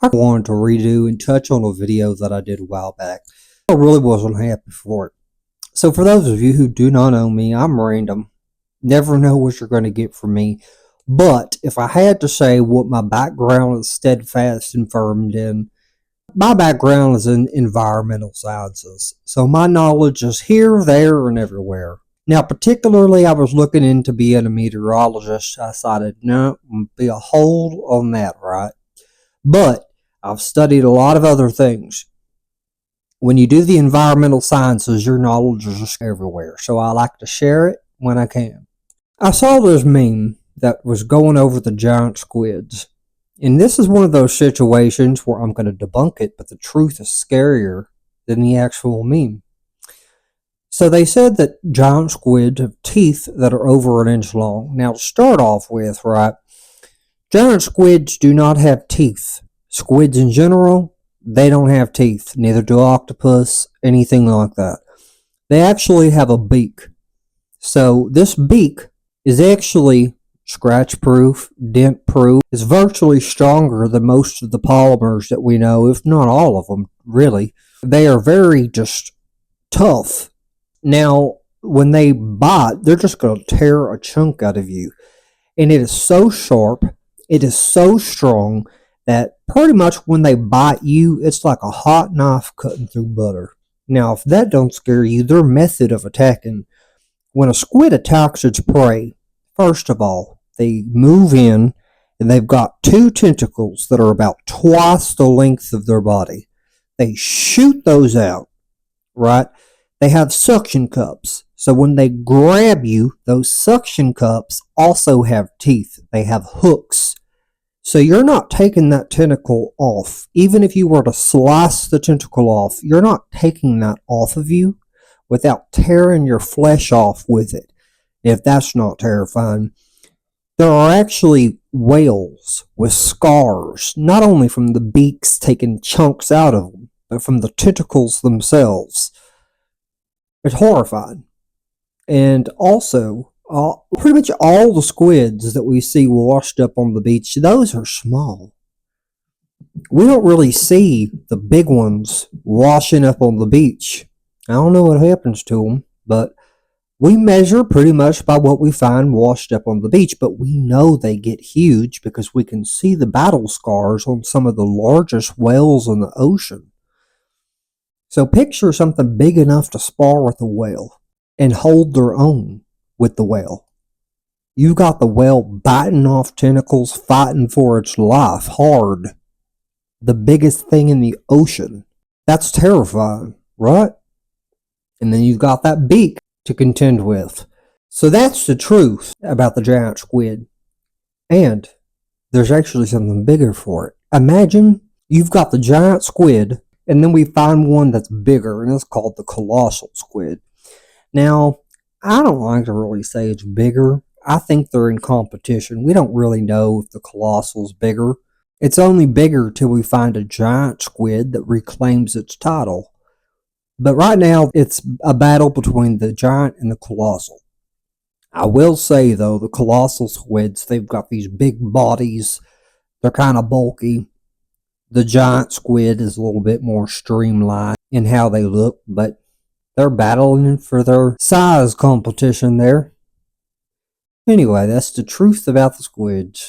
I wanted to redo and touch on a video that I did a while back. I really wasn't happy for it. So for those of you who do not know me, I'm random. Never know what you're going to get from me. But if I had to say what my background is steadfast and firm in, my background is in environmental sciences. So my knowledge is here, there, and everywhere. Now, particularly, I was looking into being a meteorologist. I decided, no, be a hold on that, right? But I've studied a lot of other things. When you do the environmental sciences, your knowledge is just everywhere. So I like to share it when I can. I saw this meme that was going over the giant squids. And this is one of those situations where I'm going to debunk it, but the truth is scarier than the actual meme. So they said that giant squids have teeth that are over an inch long. Now to start off with, right, giant squids do not have teeth. Squids in general, they don't have teeth. Neither do octopus, anything like that. They actually have a beak. So this beak is actually scratch-proof, dent-proof. It's virtually stronger than most of the polymers that we know, if not all of them, really. They are very just tough. Now, when they bite, they're just going to tear a chunk out of you. And it is so sharp, it is so strong, that pretty much when they bite you, it's like a hot knife cutting through butter. Now, if that don't scare you, their method of attacking, when a squid attacks its prey, first of all, they move in, and they've got two tentacles that are about twice the length of their body. They shoot those out, right? They have suction cups. So when they grab you, those suction cups also have teeth. They have hooks. So you're not taking that tentacle off. Even if you were to slice the tentacle off, you're not taking that off of you without tearing your flesh off with it. If that's not terrifying. There are actually whales with scars, not only from the beaks taking chunks out of them, but from the tentacles themselves. It's horrifying. And also, pretty much all the squids that we see washed up on the beach, those are small. We don't really see the big ones washing up on the beach. I don't know what happens to them, but we measure pretty much by what we find washed up on the beach, but we know they get huge because we can see the battle scars on some of the largest whales in the ocean. So picture something big enough to spar with a whale and hold their own with the whale. You've got the whale biting off tentacles, fighting for its life hard. The biggest thing in the ocean. That's terrifying, right? And then you've got that beak to contend with. So that's the truth about the giant squid. And there's actually something bigger for it. Imagine you've got the giant squid, and then we find one that's bigger, and it's called the colossal squid. Now, I don't like to really say it's bigger. I think they're in competition. We don't really know if the colossal's bigger. It's only bigger till we find a giant squid that reclaims its title. But right now, it's a battle between the giant and the colossal. I will say, though, the colossal squids, they've got these big bodies. They're kind of bulky. The giant squid is a little bit more streamlined in how they look, but they're battling for their size competition there. Anyway, that's the truth about the squids.